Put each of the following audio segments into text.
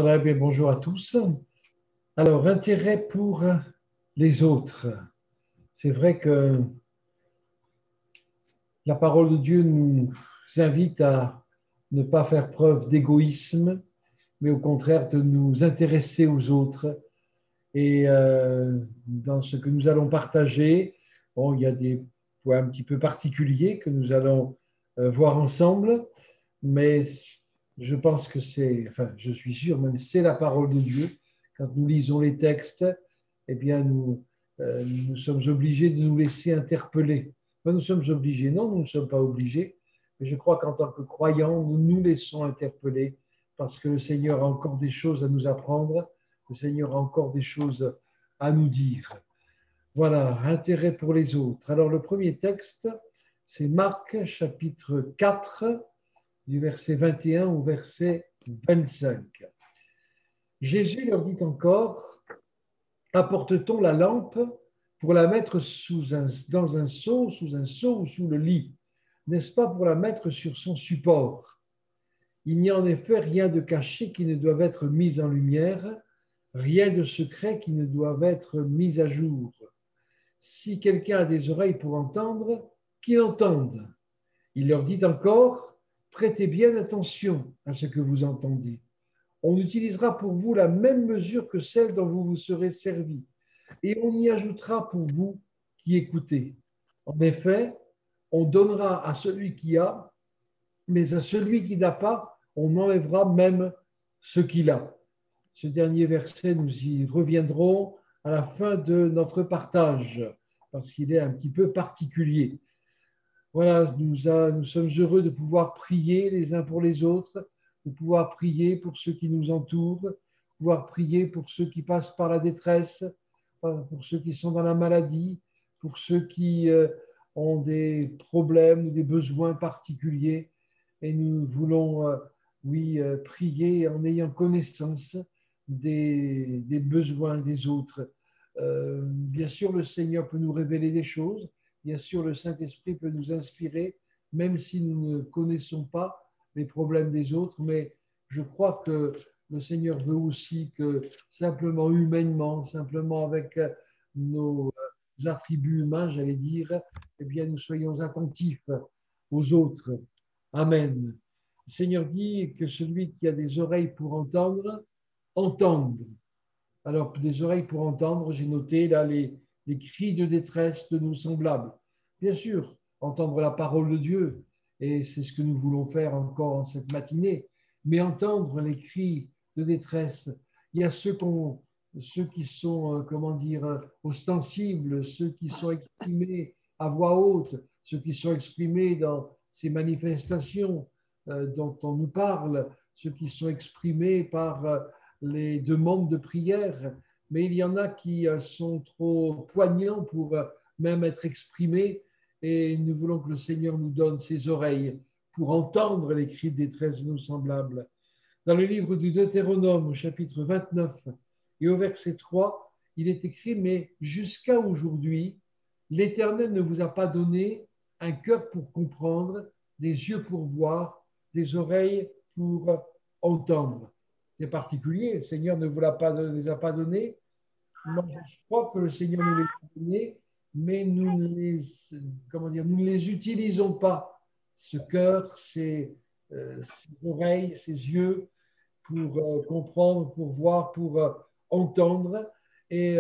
Voilà, bien, bonjour à tous. Alors, intérêt pour les autres. C'est vrai que la parole de Dieu nous invite à ne pas faire preuve d'égoïsme, mais au contraire de nous intéresser aux autres. Et dans ce que nous allons partager, bon, il y a des points un petit peu particuliers que nous allons voir ensemble, mais je pense que je suis sûr, même c'est la parole de Dieu. Quand nous lisons les textes, eh bien, nous sommes obligés de nous laisser interpeller. Enfin, nous sommes obligés, non, nous ne sommes pas obligés, mais je crois qu'en tant que croyants, nous nous laissons interpeller parce que le Seigneur a encore des choses à nous apprendre, le Seigneur a encore des choses à nous dire. Voilà, intérêt pour les autres. Alors, le premier texte, c'est Marc, chapitre 4, du verset 21 au verset 25. Jésus leur dit encore, apporte-t-on la lampe pour la mettre dans un seau, sous un seau ou sous le lit? N'est-ce pas pour la mettre sur son support? Il n'y a en effet rien de caché qui ne doive être mis en lumière, rien de secret qui ne doive être mis à jour. Si quelqu'un a des oreilles pour entendre, qu'il entende. Il leur dit encore, prêtez bien attention à ce que vous entendez. On utilisera pour vous la même mesure que celle dont vous vous serez servi, et on y ajoutera pour vous qui écoutez. En effet, on donnera à celui qui a, mais à celui qui n'a pas, on enlèvera même ce qu'il a. Ce dernier verset, nous y reviendrons à la fin de notre partage, parce qu'il est un petit peu particulier. Voilà, nous sommes heureux de pouvoir prier les uns pour les autres, de pouvoir prier pour ceux qui nous entourent, de pouvoir prier pour ceux qui passent par la détresse, pour ceux qui sont dans la maladie, pour ceux qui ont des problèmes ou des besoins particuliers. Et nous voulons, prier en ayant connaissance des besoins des autres. Bien sûr, le Seigneur peut nous révéler des choses. Bien sûr, le Saint-Esprit peut nous inspirer, même si nous ne connaissons pas les problèmes des autres, mais je crois que le Seigneur veut aussi que simplement humainement, simplement avec nos attributs humains, j'allais dire, eh bien, nous soyons attentifs aux autres. Amen. Le Seigneur dit que celui qui a des oreilles pour entendre, entende. Alors, des oreilles pour entendre, j'ai noté là les cris de détresse de nos semblables. Bien sûr, entendre la parole de Dieu, et c'est ce que nous voulons faire encore en cette matinée, mais entendre les cris de détresse. Il y a ceux qui sont, ostensibles, ceux qui sont exprimés à voix haute, ceux qui sont exprimés dans ces manifestations dont on nous parle, ceux qui sont exprimés par les demandes de prière, mais il y en a qui sont trop poignants pour même être exprimés, et nous voulons que le Seigneur nous donne ses oreilles pour entendre les cris de détresse de nos semblables. Dans le livre du Deutéronome, au chapitre 29 et au verset 3, il est écrit, mais jusqu'à aujourd'hui, l'Éternel ne vous a pas donné un cœur pour comprendre, des yeux pour voir, des oreilles pour entendre. C'est particulier, le Seigneur ne vous les a pas donnés. Moi, je crois que le Seigneur nous les a donnés, mais nous ne les utilisons pas. Ce cœur, ces oreilles, ces yeux, pour comprendre, pour voir, pour entendre. Et,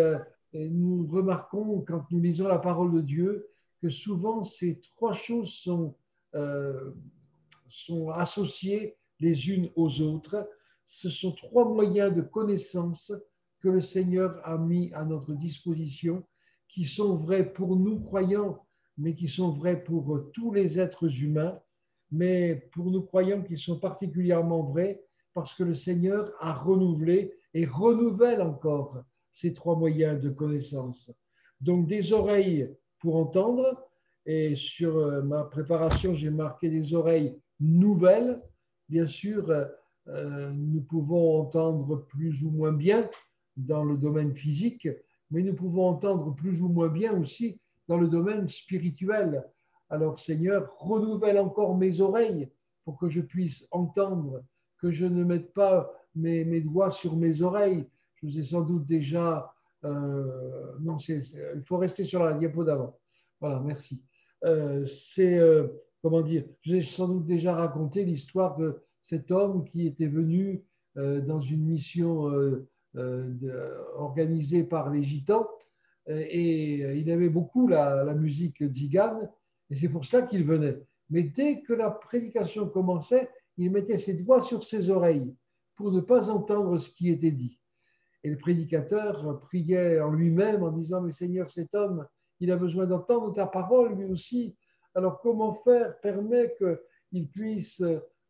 et nous remarquons, quand nous lisons la parole de Dieu, que souvent ces trois choses sont associées les unes aux autres. Ce sont trois moyens de connaissance que le Seigneur a mis à notre disposition, qui sont vrais pour nous croyants, mais qui sont vrais pour tous les êtres humains, mais pour nous croyants qui sont particulièrement vrais parce que le Seigneur a renouvelé et renouvelle encore ces trois moyens de connaissance. Donc des oreilles pour entendre, et sur ma préparation, j'ai marqué des oreilles nouvelles. Bien sûr, nous pouvons entendre plus ou moins bien dans le domaine physique, mais nous pouvons entendre plus ou moins bien aussi dans le domaine spirituel. Alors Seigneur, renouvelle encore mes oreilles pour que je puisse entendre, que je ne mette pas mes doigts sur mes oreilles. Je vous ai sans doute déjà... non, il faut rester sur la diapo d'avant. Voilà, merci. Comment dire, je vous ai sans doute déjà raconté l'histoire de cet homme qui était venu dans une mission organisée par les Gitans et il aimait beaucoup la musique tzigane et c'est pour cela qu'il venait. Mais dès que la prédication commençait, il mettait ses doigts sur ses oreilles pour ne pas entendre ce qui était dit. Et le prédicateur priait en lui-même en disant, mais Seigneur, cet homme, il a besoin d'entendre ta parole lui aussi. Alors comment faire? Permets qu'il puisse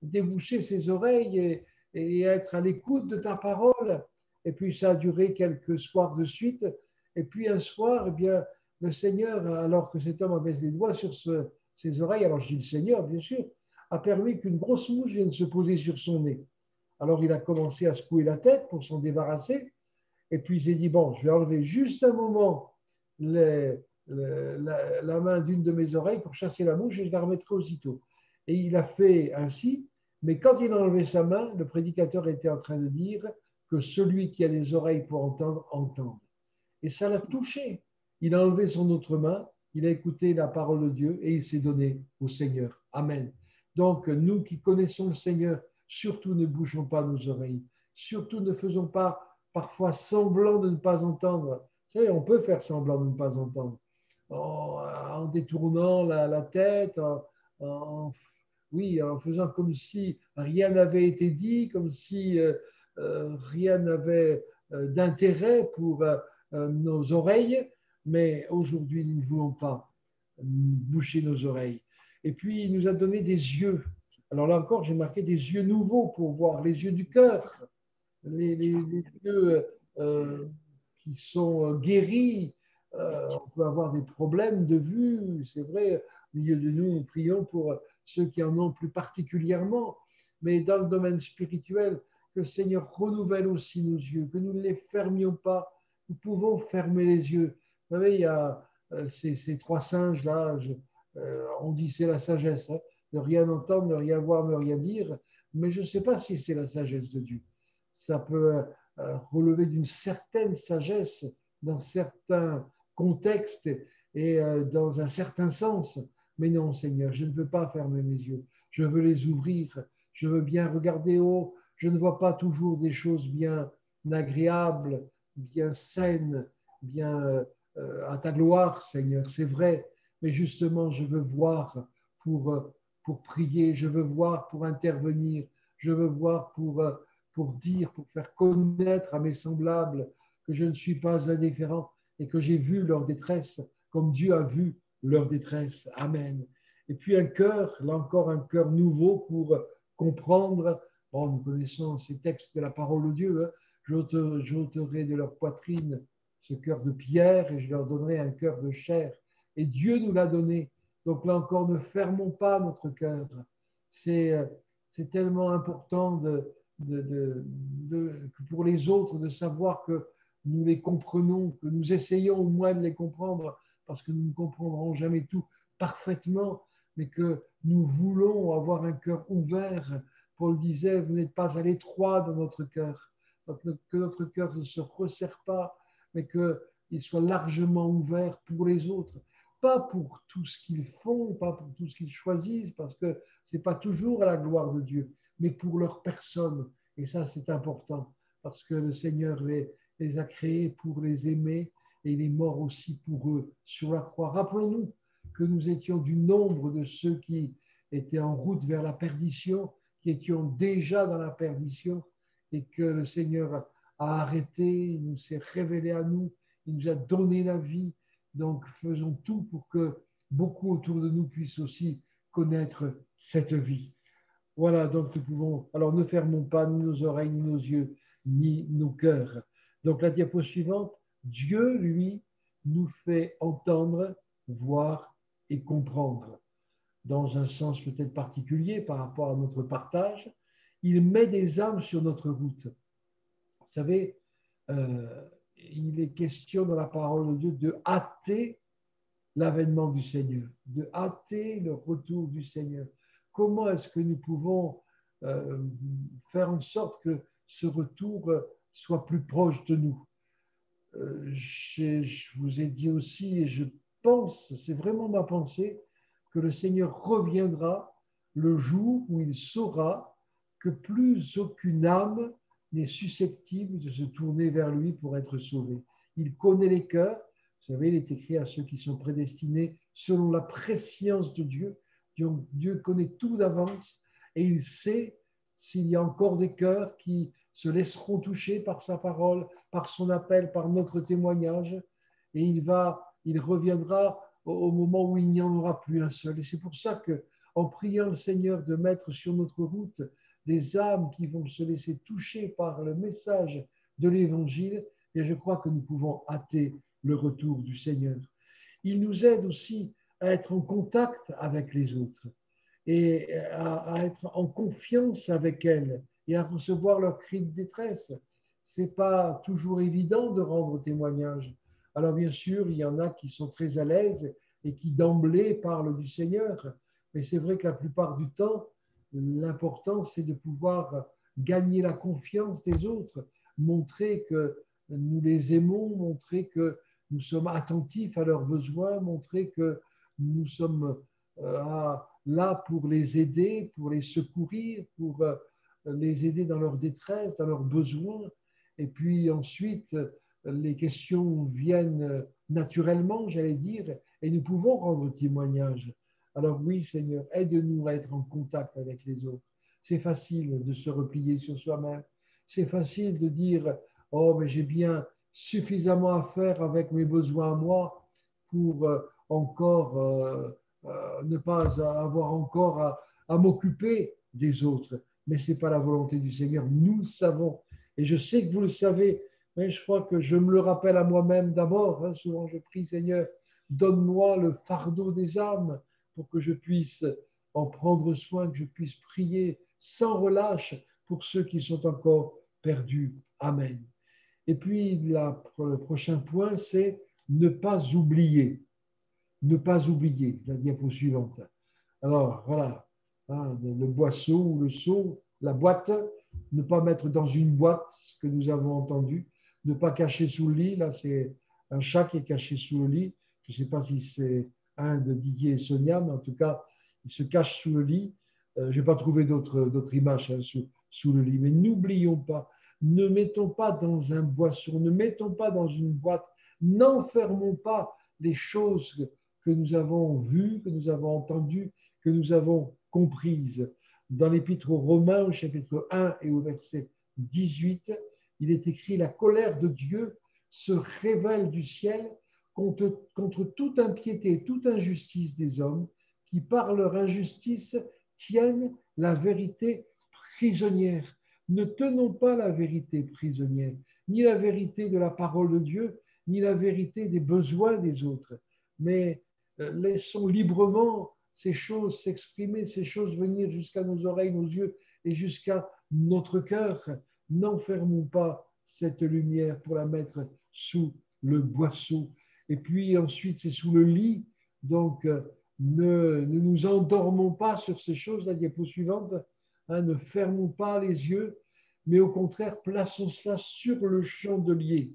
déboucher ses oreilles et être à l'écoute de ta parole. Et puis ça a duré quelques soirs de suite. Et puis un soir, eh bien, le Seigneur, alors que cet homme avait les doigts sur ses oreilles, alors je dis le Seigneur, bien sûr, a permis qu'une grosse mouche vienne se poser sur son nez. Alors il a commencé à secouer la tête pour s'en débarrasser. Et puis il s'est dit, bon, je vais enlever juste un moment la main d'une de mes oreilles pour chasser la mouche et je la remettrai aussitôt. Et il a fait ainsi, mais quand il a enlevé sa main, le prédicateur était en train de dire que celui qui a les oreilles pour entendre, entende. Et ça l'a touché. Il a enlevé son autre main, il a écouté la parole de Dieu et il s'est donné au Seigneur. Amen. Donc, nous qui connaissons le Seigneur, surtout ne bougeons pas nos oreilles, surtout ne faisons pas parfois semblant de ne pas entendre. Vous savez, on peut faire semblant de ne pas entendre en détournant la tête, oui, en faisant comme si rien n'avait été dit, comme si rien n'avait d'intérêt pour nos oreilles, mais aujourd'hui, nous ne voulons pas boucher nos oreilles. Et puis, il nous a donné des yeux. Alors là encore, j'ai marqué des yeux nouveaux pour voir, les yeux du cœur, les yeux qui sont guéris. On peut avoir des problèmes de vue, c'est vrai. Au milieu de nous, nous prions pour ceux qui en ont plus particulièrement. Mais dans le domaine spirituel, que le Seigneur renouvelle aussi nos yeux, que nous ne les fermions pas. Nous pouvons fermer les yeux. Vous savez, il y a ces trois singes-là, on dit c'est la sagesse, hein, ne rien entendre, ne rien voir, ne rien dire. Mais je ne sais pas si c'est la sagesse de Dieu. Ça peut relever d'une certaine sagesse dans certains contextes et dans un certain sens. Mais non, Seigneur, je ne veux pas fermer mes yeux. Je veux les ouvrir. Je veux bien regarder haut. Je ne vois pas toujours des choses bien agréables, bien saines, bien à ta gloire, Seigneur. C'est vrai. Mais justement, je veux voir pour prier. Je veux voir pour intervenir. Je veux voir pour dire, pour faire connaître à mes semblables que je ne suis pas indifférent et que j'ai vu leur détresse comme Dieu a vu leur détresse. Amen. Et puis un cœur, là encore un cœur nouveau pour comprendre. Bon, nous connaissons ces textes de la parole de Dieu. Hein. J'ôterai de leur poitrine ce cœur de pierre et je leur donnerai un cœur de chair. Et Dieu nous l'a donné. Donc là encore, ne fermons pas notre cœur. C'est tellement important pour les autres de savoir que nous les comprenons, que nous essayons au moins de les comprendre, parce que nous ne comprendrons jamais tout parfaitement, mais que nous voulons avoir un cœur ouvert. Paul disait, vous n'êtes pas à l'étroit dans notre cœur, que notre cœur ne se resserre pas, mais qu'il soit largement ouvert pour les autres. Pas pour tout ce qu'ils font, pas pour tout ce qu'ils choisissent, parce que ce n'est pas toujours à la gloire de Dieu, mais pour leur personne. Et ça, c'est important, parce que le Seigneur les a créés pour les aimer et il est mort aussi pour eux sur la croix. Rappelons-nous que nous étions du nombre de ceux qui étaient en route vers la perdition, qui étions déjà dans la perdition et que le Seigneur a arrêté, il nous s'est révélé à nous, il nous a donné la vie. Donc faisons tout pour que beaucoup autour de nous puissent aussi connaître cette vie. Voilà, donc nous pouvons, alors ne fermons pas ni nos oreilles, ni nos yeux, ni nos cœurs. Donc la diapo suivante, Dieu, lui, nous fait entendre, voir et comprendre. Dans un sens peut-être particulier par rapport à notre partage, il met des âmes sur notre route. Vous savez, il est question dans la parole de Dieu de hâter l'avènement du Seigneur, de hâter le retour du Seigneur. Comment est-ce que nous pouvons faire en sorte que ce retour soit plus proche de nous. Je vous ai dit aussi, et je pense, c'est vraiment ma pensée, que le Seigneur reviendra le jour où il saura que plus aucune âme n'est susceptible de se tourner vers lui pour être sauvée. Il connaît les cœurs. Vous savez, il est écrit à ceux qui sont prédestinés selon la prescience de Dieu. Dieu connaît tout d'avance et il sait s'il y a encore des cœurs qui se laisseront toucher par sa parole, par son appel, par notre témoignage. Et il reviendra au moment où il n'y en aura plus un seul. Et c'est pour ça que, en priant le Seigneur de mettre sur notre route des âmes qui vont se laisser toucher par le message de l'Évangile, et je crois que nous pouvons hâter le retour du Seigneur. Il nous aide aussi à être en contact avec les autres et à être en confiance avec elles et à recevoir leurs cris de détresse. Ce n'est pas toujours évident de rendre témoignage. Alors bien sûr, il y en a qui sont très à l'aise et qui d'emblée parlent du Seigneur, mais c'est vrai que la plupart du temps, l'important, c'est de pouvoir gagner la confiance des autres, montrer que nous les aimons, montrer que nous sommes attentifs à leurs besoins, montrer que nous sommes là pour les aider, pour les secourir, pour les aider dans leur détresse, dans leurs besoins. Et puis ensuite, les questions viennent naturellement, j'allais dire, et nous pouvons rendre témoignage. Alors oui, Seigneur, aide-nous à être en contact avec les autres. C'est facile de se replier sur soi-même. C'est facile de dire, oh, mais j'ai bien suffisamment à faire avec mes besoins à moi pour encore ne pas avoir encore à m'occuper des autres. Mais ce n'est pas la volonté du Seigneur. Nous le savons. Et je sais que vous le savez, mais je crois que je me le rappelle à moi-même d'abord. Hein, souvent, je prie, Seigneur, donne-moi le fardeau des âmes pour que je puisse en prendre soin, que je puisse prier sans relâche pour ceux qui sont encore perdus. Amen. Et puis, le prochain point, c'est ne pas oublier. Ne pas oublier, la diapo suivante. Alors, voilà, hein, le boisseau ou le seau, la boîte, ne pas mettre dans une boîte ce que nous avons entendu, ne pas cacher sous le lit. Là, c'est un chat qui est caché sous le lit. Je ne sais pas si c'est un de Didier et Sonia, mais en tout cas, il se cache sous le lit. Je n'ai pas trouvé d'autres images hein, sous le lit. Mais n'oublions pas, ne mettons pas dans un boisseau, ne mettons pas dans une boîte, n'enfermons pas les choses que nous avons vues, que nous avons entendues, que nous avons comprises. Dans l'Épître aux Romains, au chapitre 1 et au verset 18, il est écrit « La colère de Dieu se révèle du ciel contre toute impiété et toute injustice des hommes qui, par leur injustice, tiennent la vérité prisonnière. Ne tenons pas la vérité prisonnière, ni la vérité de la parole de Dieu, ni la vérité des besoins des autres, mais laissons librement ces choses s'exprimer, ces choses venir jusqu'à nos oreilles, nos yeux et jusqu'à notre cœur. N'enfermons pas cette lumière pour la mettre sous le boisseau. Et puis ensuite, c'est sous le lit. Donc, ne nous endormons pas sur ces choses, la diapo suivante. Hein, ne fermons pas les yeux, mais au contraire, plaçons cela sur le chandelier.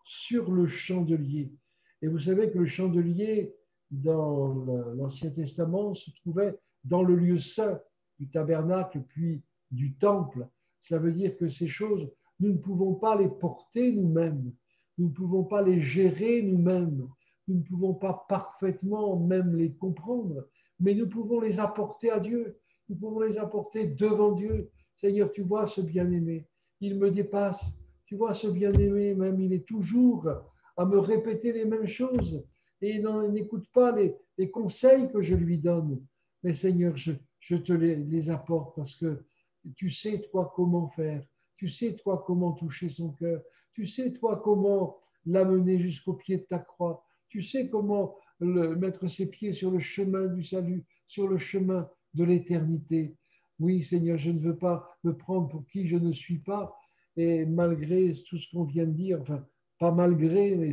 Sur le chandelier. Et vous savez que le chandelier, dans l'Ancien Testament, se trouvait dans le lieu saint du tabernacle, puis du temple. Ça veut dire que ces choses, nous ne pouvons pas les porter nous-mêmes, nous ne pouvons pas les gérer nous-mêmes, nous ne pouvons pas parfaitement même les comprendre, mais nous pouvons les apporter à Dieu, nous pouvons les apporter devant Dieu. Seigneur, tu vois ce bien-aimé, il me dépasse, tu vois ce bien-aimé, même il est toujours à me répéter les mêmes choses et n'écoute pas les conseils que je lui donne. Mais Seigneur, je te les apporte parce que tu sais, toi, comment faire. Tu sais, toi, comment toucher son cœur. Tu sais, toi, comment l'amener jusqu'au pied de ta croix. Tu sais comment mettre ses pieds sur le chemin du salut, sur le chemin de l'éternité. Oui, Seigneur, je ne veux pas me prendre pour qui je ne suis pas. Et malgré tout ce qu'on vient de dire, enfin, pas malgré, mais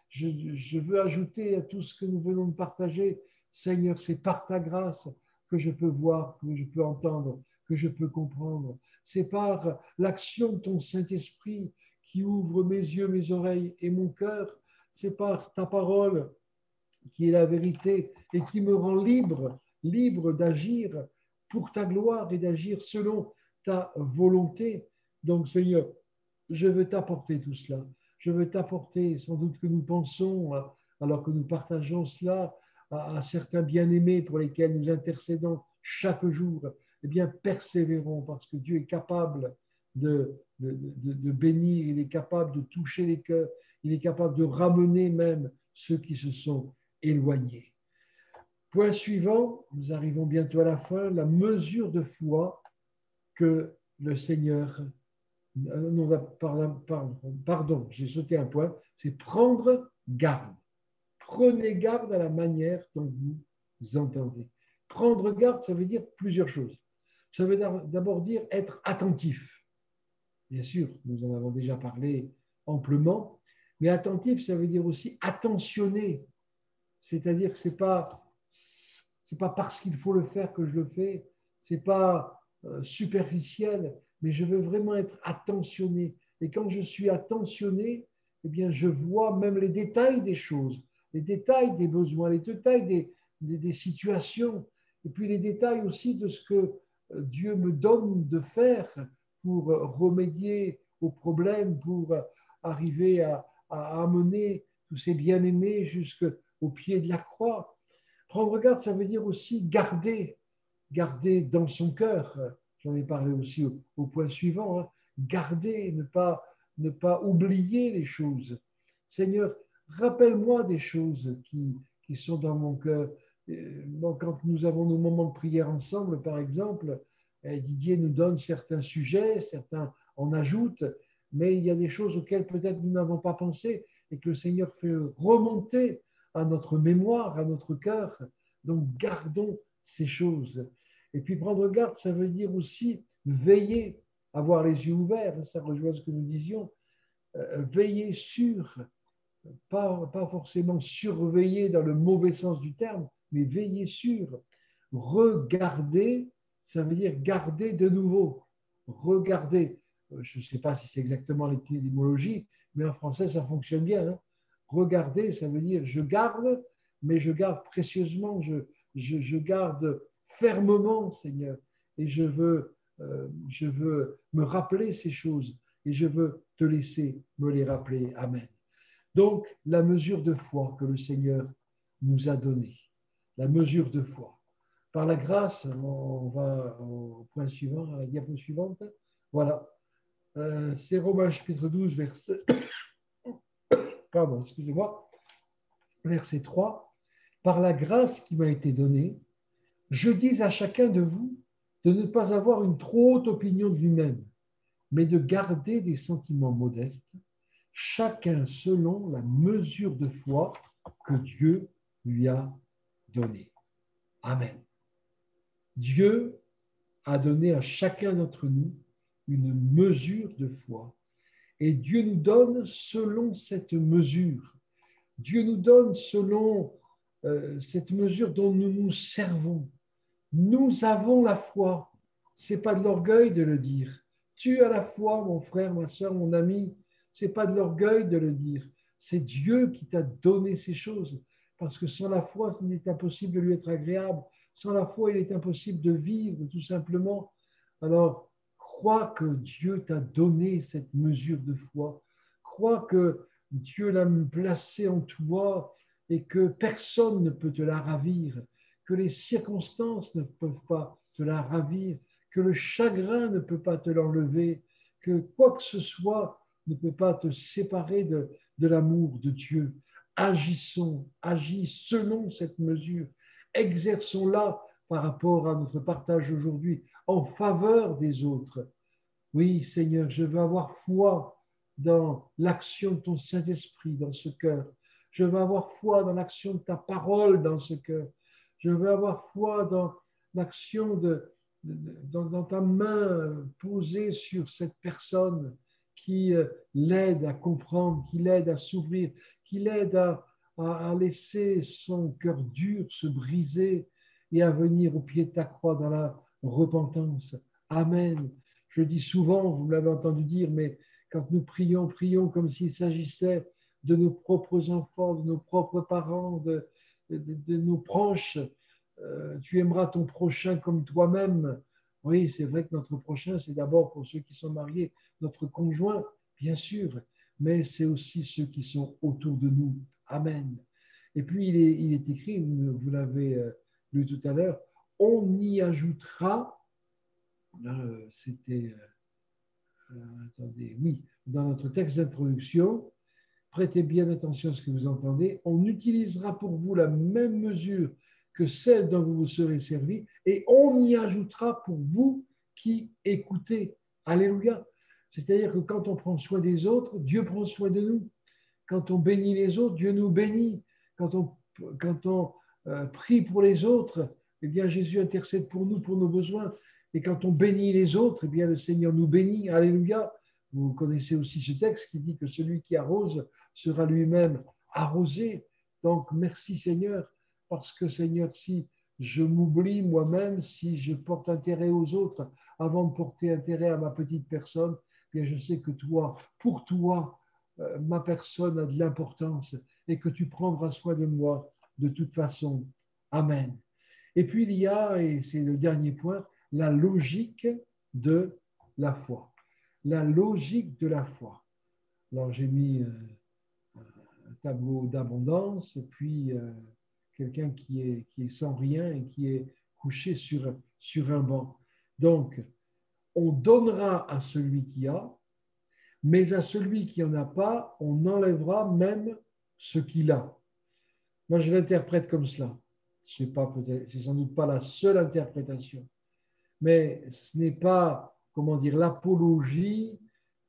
je veux ajouter à tout ce que nous venons de partager, Seigneur, c'est par ta grâce que je peux voir, que je peux entendre, que je peux comprendre. C'est par l'action de ton Saint-Esprit qui ouvre mes yeux, mes oreilles et mon cœur. C'est par ta parole qui est la vérité et qui me rend libre, libre d'agir pour ta gloire et d'agir selon ta volonté. Donc, Seigneur, je veux t'apporter tout cela. Je veux t'apporter, sans doute que nous pensons, alors que nous partageons cela, à certains bien-aimés pour lesquels nous intercédons chaque jour. Eh bien, persévérons parce que Dieu est capable de bénir, il est capable de toucher les cœurs, il est capable de ramener même ceux qui se sont éloignés. Point suivant, nous arrivons bientôt à la fin, la mesure de foi que le Seigneur, pardon, j'ai sauté un point, c'est prendre garde. Prenez garde à la manière dont vous entendez. Prendre garde, ça veut dire plusieurs choses. Ça veut d'abord dire être attentif. Bien sûr, nous en avons déjà parlé amplement, mais attentif, ça veut dire aussi attentionné. C'est-à-dire que ce n'est pas parce qu'il faut le faire que je le fais, ce n'est pas superficiel, mais je veux vraiment être attentionné. Et quand je suis attentionné, eh bien, je vois même les détails des choses, les détails des besoins, les détails des situations, et puis les détails aussi de ce que Dieu me donne de faire pour remédier aux problèmes, pour arriver à amener tous ces bien-aimés jusqu'au pied de la croix. Prendre garde, ça veut dire aussi garder dans son cœur. J'en ai parlé aussi au point suivant. Garder, ne pas oublier les choses. Seigneur, rappelle-moi des choses qui sont dans mon cœur. Bon, quand nous avons nos moments de prière ensemble, par exemple, Didier nous donne certains sujets, certains en ajoutent, mais il y a des choses auxquelles peut-être nous n'avons pas pensé et que le Seigneur fait remonter à notre mémoire, à notre cœur. Donc, gardons ces choses. Et puis, prendre garde, ça veut dire aussi veiller, avoir les yeux ouverts, ça rejoint ce que nous disions, veiller sur, pas forcément surveiller dans le mauvais sens du terme, mais veiller sur, regarder, ça veut dire garder de nouveau, regarder. Je ne sais pas si c'est exactement l'étymologie, mais en français, ça fonctionne bien. Hein. Regarder, ça veut dire je garde, mais je garde précieusement, je garde fermement, Seigneur, et je veux me rappeler ces choses, et je veux te laisser me les rappeler. Amen. Donc, la mesure de foi que le Seigneur nous a donnée, la mesure de foi. Par la grâce, on va au point suivant, à la diapo suivante. Voilà. C'est Romains chapitre 12, verset, verset 3. Par la grâce qui m'a été donnée, je dis à chacun de vous de ne pas avoir une trop haute opinion de lui-même, mais de garder des sentiments modestes, chacun selon la mesure de foi que Dieu lui a donnée. Amen. Dieu a donné à chacun d'entre nous une mesure de foi. Et Dieu nous donne selon cette mesure. Dieu nous donne selon cette mesure dont nous nous servons. Nous avons la foi. Ce n'est pas de l'orgueil de le dire. Tu as la foi, mon frère, ma soeur, mon ami. Ce n'est pas de l'orgueil de le dire. C'est Dieu qui t'a donné ces choses. Parce que sans la foi, il est impossible de lui être agréable. Sans la foi, il est impossible de vivre, tout simplement. Alors, crois que Dieu t'a donné cette mesure de foi. Crois que Dieu l'a placée en toi et que personne ne peut te la ravir, que les circonstances ne peuvent pas te la ravir, que le chagrin ne peut pas te l'enlever, que quoi que ce soit ne peut pas te séparer de l'amour de Dieu. Agis selon cette mesure. Exerçons-la par rapport à notre partage aujourd'hui en faveur des autres. Oui, Seigneur, je veux avoir foi dans l'action de ton Saint-Esprit dans ce cœur. Je veux avoir foi dans l'action de ta parole dans ce cœur. Je veux avoir foi dans l'action dans ta main posée sur cette personne qui l'aide à comprendre, qui l'aide à s'ouvrir, qui l'aide à laisser son cœur dur se briser et à venir au pied de ta croix dans la repentance. Amen. Je dis souvent, vous me l'avez entendu dire, mais quand nous prions, prions comme s'il s'agissait de nos propres enfants, de nos propres parents, de nos proches. Tu aimeras ton prochain comme toi-même. Oui, c'est vrai que notre prochain, c'est d'abord pour ceux qui sont mariés, notre conjoint, bien sûr, mais c'est aussi ceux qui sont autour de nous. Amen. Et puis, il est écrit, vous l'avez lu tout à l'heure, on y ajoutera, c'était, attendez, oui, dans notre texte d'introduction, prêtez bien attention à ce que vous entendez, on utilisera pour vous la même mesure que celle dont vous vous serez servi, et on y ajoutera pour vous qui écoutez. Alléluia. C'est-à-dire que quand on prend soin des autres, Dieu prend soin de nous. Quand on bénit les autres, Dieu nous bénit. Quand on prie pour les autres, eh bien Jésus intercède pour nous, pour nos besoins. Et quand on bénit les autres, eh bien le Seigneur nous bénit. Alléluia. Vous connaissez aussi ce texte qui dit que celui qui arrose sera lui-même arrosé. Donc merci Seigneur, parce que Seigneur, si je m'oublie moi-même, si je porte intérêt aux autres avant de porter intérêt à ma petite personne, eh bien je sais que toi, pour toi, ma personne a de l'importance et que tu prendras soin de moi de toute façon. Amen. Et puis il y a, et c'est le dernier point, la logique de la foi. La logique de la foi. Alors j'ai mis un tableau d'abondance et puis quelqu'un qui est sans rien et qui est couché sur un banc. Donc, on donnera à celui qui a, mais à celui qui n'en a pas, on enlèvera même ce qu'il a. Moi, je l'interprète comme cela. C'est sans doute pas la seule interprétation, mais ce n'est pas, comment dire, l'apologie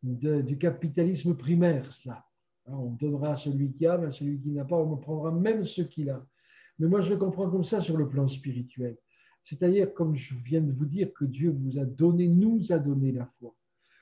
du capitalisme primaire, cela. On donnera à celui qui a, mais à celui qui n'a pas, on prendra même ce qu'il a. Mais moi, je le comprends comme ça sur le plan spirituel. C'est-à-dire, comme je viens de vous dire, que Dieu nous a donné la foi.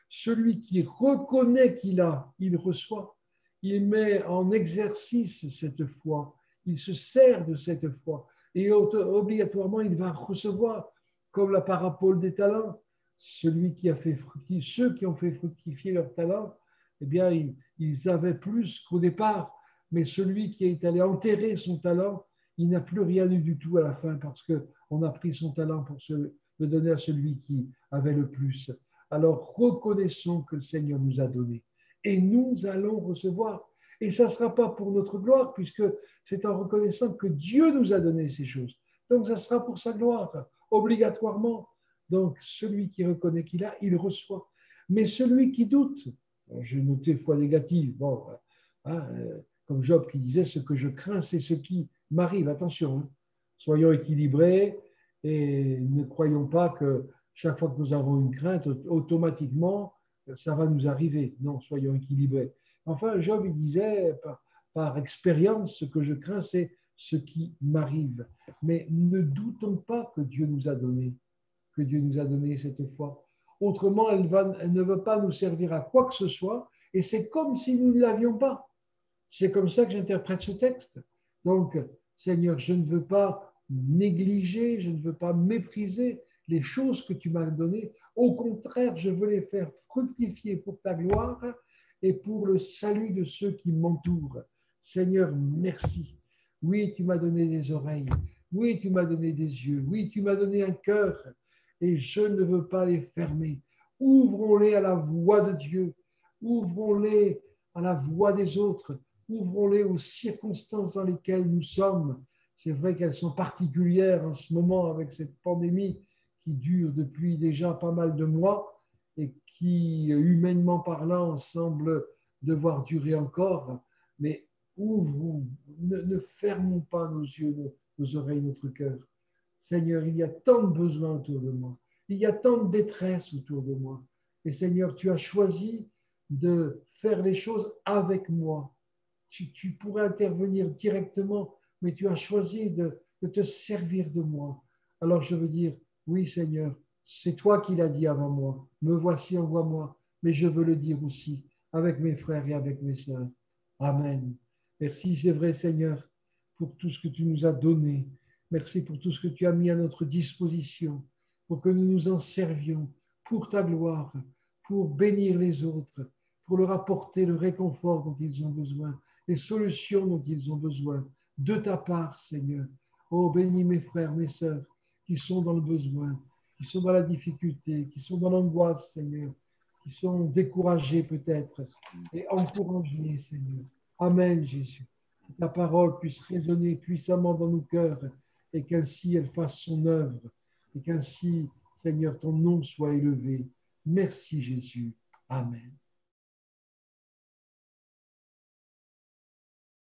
Celui qui reconnaît qu'il a, il reçoit. Il met en exercice cette foi. Il se sert de cette foi. Et obligatoirement, il va recevoir, comme la parabole des talents. Ceux qui ont fait fructifier leurs talents, eh bien, ils avaient plus qu'au départ. Mais celui qui est allé enterrer son talent, il n'a plus rien eu du tout à la fin parce qu'on a pris son talent pour le donner à celui qui avait le plus. Alors reconnaissons que le Seigneur nous a donné et nous allons recevoir. Et ça ne sera pas pour notre gloire, puisque c'est en reconnaissant que Dieu nous a donné ces choses. Donc ça sera pour sa gloire, obligatoirement. Donc celui qui reconnaît qu'il a, il reçoit. Mais celui qui doute, j'ai noté foi négative, bon, hein, comme Job qui disait, ce que je crains, c'est ce qui m'arrive. Attention, hein, soyons équilibrés et ne croyons pas que chaque fois que nous avons une crainte, automatiquement, ça va nous arriver. Non, soyons équilibrés. Enfin, Job, il disait, par expérience, ce que je crains, c'est ce qui m'arrive. Mais ne doutons pas que Dieu nous a donné, cette foi. Autrement, elle ne veut pas nous servir à quoi que ce soit, et c'est comme si nous ne l'avions pas. C'est comme ça que j'interprète ce texte. Donc, Seigneur, je ne veux pas négliger, je ne veux pas mépriser les choses que tu m'as données. Au contraire, je veux les faire fructifier pour ta gloire et pour le salut de ceux qui m'entourent. Seigneur, merci. Oui, tu m'as donné des oreilles. Oui, tu m'as donné des yeux. Oui, tu m'as donné un cœur. Et je ne veux pas les fermer. Ouvrons-les à la voix de Dieu. Ouvrons-les à la voix des autres. Ouvrons-les aux circonstances dans lesquelles nous sommes. C'est vrai qu'elles sont particulières en ce moment avec cette pandémie qui dure depuis déjà pas mal de mois et qui, humainement parlant, semble devoir durer encore. Mais ouvrons, ne fermons pas nos yeux, nos oreilles, notre cœur. Seigneur, il y a tant de besoins autour de moi. Il y a tant de détresse autour de moi. Et Seigneur, tu as choisi de faire les choses avec moi. Tu pourrais intervenir directement, mais tu as choisi de te servir de moi. Alors je veux dire, oui Seigneur, c'est toi qui l'as dit avant moi. Me voici, envoie-moi. Mais je veux le dire aussi avec mes frères et avec mes sœurs. Amen. Merci, c'est vrai Seigneur, pour tout ce que tu nous as donné. Merci pour tout ce que tu as mis à notre disposition, pour que nous nous en servions, pour ta gloire, pour bénir les autres, pour leur apporter le réconfort dont ils ont besoin, les solutions dont ils ont besoin, de ta part, Seigneur. Oh, bénis mes frères, mes sœurs, qui sont dans le besoin, qui sont dans la difficulté, qui sont dans l'angoisse, Seigneur, qui sont découragés peut-être, et encouragés, Seigneur. Amen, Jésus. Que ta parole puisse résonner puissamment dans nos cœurs et qu'ainsi elle fasse son œuvre et qu'ainsi, Seigneur, ton nom soit élevé. Merci, Jésus. Amen.